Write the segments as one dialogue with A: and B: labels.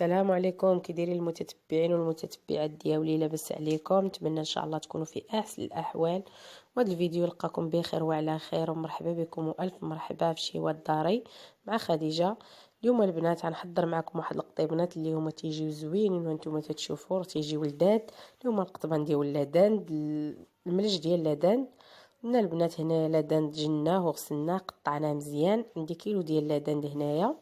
A: السلام عليكم، كي دايرين المتتبعين والمتتبعات ديالي؟ لاباس عليكم؟ نتمنى ان شاء الله تكونوا في احسن الاحوال. وهذا الفيديو يلقاكم بخير وعلى خير، ومرحبا بكم والف مرحبا في شيوات داري مع خديجه. اليوم البنات غنحضر معكم واحد القطيبنات اللي هما تيجيو زوينين وانتم تتشوفوا تيجيو لذاد. اليوم القطبان ديال لادان، الملج ديال لادان. قلنا البنات هنا لادان جناه وغسلناه قطعناه مزيان. عندي كيلو ديال لادان هنايا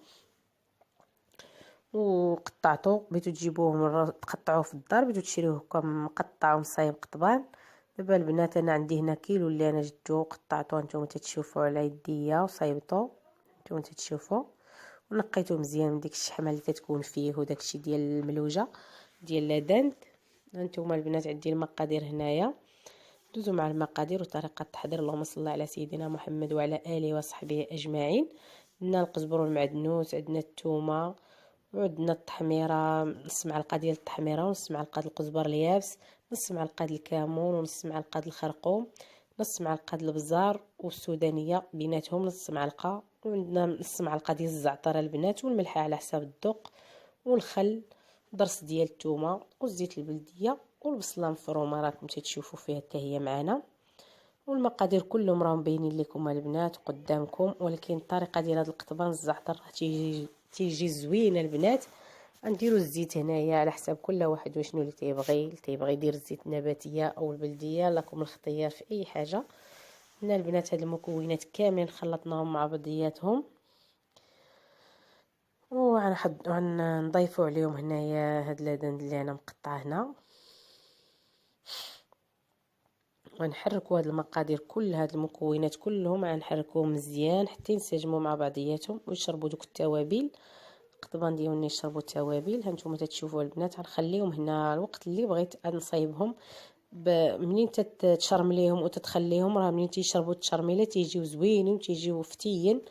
A: وقطعته، بغيتو تجيبوه تقطعوه في الدار، بغيتو تشريوه هكا مقطع ومصايب قطبان. دابا البنات انا عندي هنا كيلو اللي انا جبته قطعته، نتوما تتشوفوا على يديا وصايبته نتوما تتشوفوا، ونقيته مزيان من ديك الشحمه اللي تتكون فيه وداكشي ديال الملوجه ديال لادند. هانتوما البنات عندي المقادير هنايا، دوزو مع المقادير وطريقه التحضير. اللهم صل على سيدنا محمد وعلى اله وصحبه اجمعين. عندنا القزبر والمعدنوس، عندنا الثومه، وعندنا التحميره، نص معلقه ديال التحميره، ونص معلقه القزبر اليابس، نص معلقه الكمون، ونص معلقه الخرقوم، نص معلقه البزار والسودانيه بيناتهم نص معلقه، وعندنا نص معلقه ديال الزعتر البنات، والملح على حساب الذوق، والخل، ضرس ديال الثومه، والزيت البلديه، والبصله مفرومه راكم تشوفوا فيها حتى هي معنا. والمقادير كلهم راهم باينين لكم البنات قدامكم، ولكن الطريقه ديال هذا القطبان الزعتر تيجي زوينه البنات. غنديروا الزيت هنايا على حساب كل واحد وشنو اللي تيبغي يدير الزيت النباتيه او البلديه، لكم الخطيار في اي حاجه. هنا البنات هاد المكونات كاملين خلطناهم مع بعضياتهم، وغنضيفوا عليهم هنايا هاد اللادن اللي انا مقطعه هنا، ونحركوا هاد المقادير كل هاد المكونات كلهم، غنحركوهم مزيان حتى ينسجموا مع بعضياتهم ويشربوا دوك التوابل. القطبان ديالنا يشربوا التوابل. هانتوما تتشوفوا البنات غنخليهم هنا الوقت اللي بغيت نصايبهم. منين تشرمليهم وتتخليهم، راه منين تيشربوا التشرميله تيجيو زوينين وتيجيو فتيين،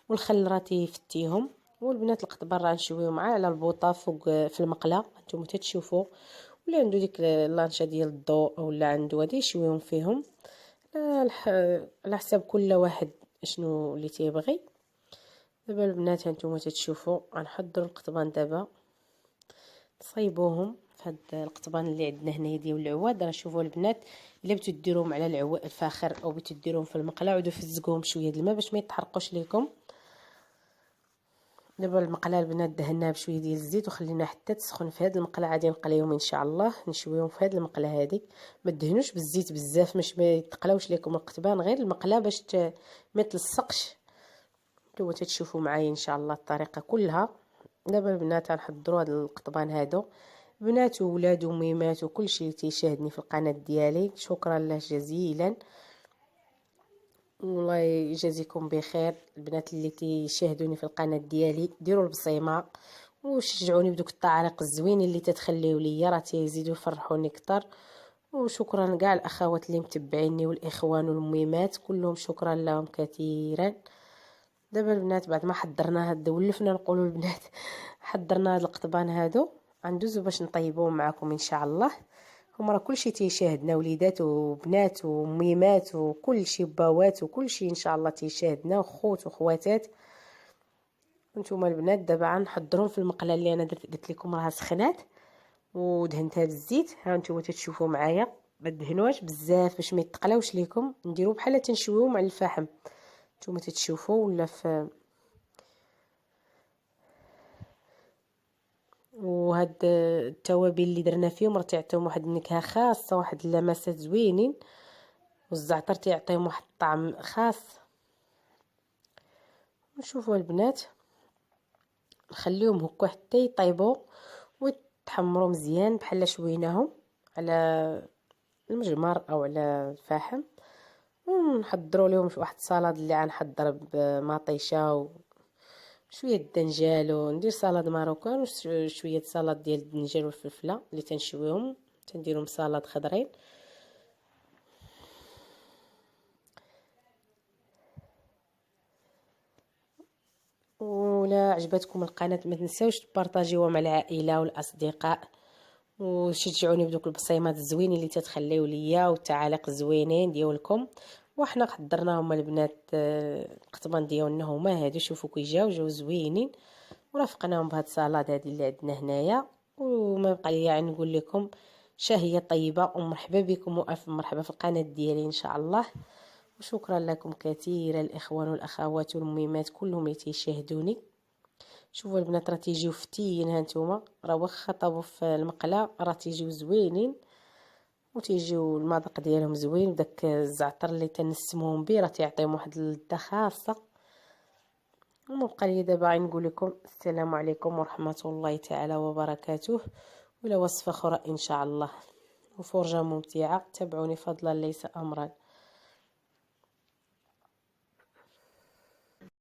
A: والخل راه تيفتيهم. والبنات القطبان راه نشويو معاه على البوطه فوق في المقله، هانتوما تتشوفوا. ولا عنده ديك اللانشه ديال الضوء اولا عنده هادي يشويهم فيهم على حساب كل واحد شنو اللي تيبغي. دابا البنات هانتوما تتشوفوا غنحضروا القطبان دابا تصايبوهم في هاد القطبان اللي عندنا هنايا ديال العواد. راه شوفوا البنات، الا بغيتو ديروهم على الفاخر او بغيتو ديروهم في المقله، عودوا فزقوهم شويه د الماء باش ما يتحرقوش ليكم. دابا المقله البنات دهناها بشويه ديال الزيت وخلينا حتى تسخن. في هذه المقله غادي نقليهم ان شاء الله، نشويهم في هذه المقله هذيك. ما دهنوش بالزيت بزاف باش ما يتقلاوش لكم القطبان، غير المقله باش ما تلصقش. نتوما تتشوفوا معايا ان شاء الله الطريقه كلها. دابا البنات غنحضروا هاد القطبان هادو، بنات وولاد وميمات وكل شيء تيشاهدني في القناه ديالي، شكرا له جزيلا، والله يجازيكم بخير. البنات اللي تيشاهدوني في القناه ديالي ديروا البصيمه وشجعوني بدوك التعاليق الزوينين اللي تتخليو ليا، راه تيزيدوا يفرحوني اكثر. وشكرا كاع الاخوات اللي متبعيني والاخوان والميمات كلهم، شكرا لهم كثيرا. دابا البنات بعد ما حضرنا هاد ولفنا نقولوا البنات حضرنا هاد القطبان هادو، غندوزو باش نطيبوهم معكم ان شاء الله. هما راه كلشي تيشاهدنا، وليدات وبنات وميمات وكلشي بوات وكلشي ان شاء الله تيشاهدنا، وخوت وخواتات. نتوما البنات دابا غنحضرهم في المقله اللي انا درت لكم راها سخنات ودهنتها بالزيت. ها نتوما تتشوفوا معايا، ما دهنوهاش بزاف باش ما يتقلاوش ليكم، نديرو بحال تنشويوهم على الفحم. نتوما تتشوفوا ولا في. وهاد التوابل اللي درنا فيهم راه تيعطيهم واحد النكهه خاصه، واحد اللمسات زوينين، والزعتر تيعطيهم واحد الطعم خاص. نشوفوا البنات نخليهم هكا حتى يطيبوا ويتحمروا مزيان بحال شويناهم على المجمر او على الفحم. ونحضروا لهم واحد السلطه اللي غنحضر بمطيشه وشويه الدنجال، وندير سلطه ماروكان وشويه سلطه ديال الدنجال والفلفله اللي تنشويهم، تنديرهم سلطه خضرين. ولا عجبتكم القناه ما تنساوش تبارطاجيوها مع العائله والاصدقاء، وشجعوني بدوك البصيمات الزوينين اللي تتخليو ليا والتعاليق الزوينين ديالكم. وحنا حضرناهم البنات القطبان ديالنا هما هادو، شوفوا كي جاو زوينين. ورافقناهم بهاد السلطه هذه اللي عندنا هنايا. وما بقى لي يعني نقول لكم شهيه طيبه ومرحبا بكم والف مرحبا في القناه ديالي ان شاء الله. وشكرا لكم كثيرا الاخوان والاخوات والميمات كلهم اللي تيشاهدوني. شوفوا البنات راه تيجيو فتين، ها نتوما راه واخا طابوا في المقله راه تيجيو زوينين وتيجيو المذاق ديالهم زوين، وداك الزعتر اللي تنسموهم به راه تيعطيهم واحد اللذه خاصه. وما بقى لي دابا غير نقول لكم السلام عليكم ورحمه الله تعالى وبركاته، ولا وصفه اخرى ان شاء الله وفرجه ممتعه. تابعوني فضلا ليس امرا.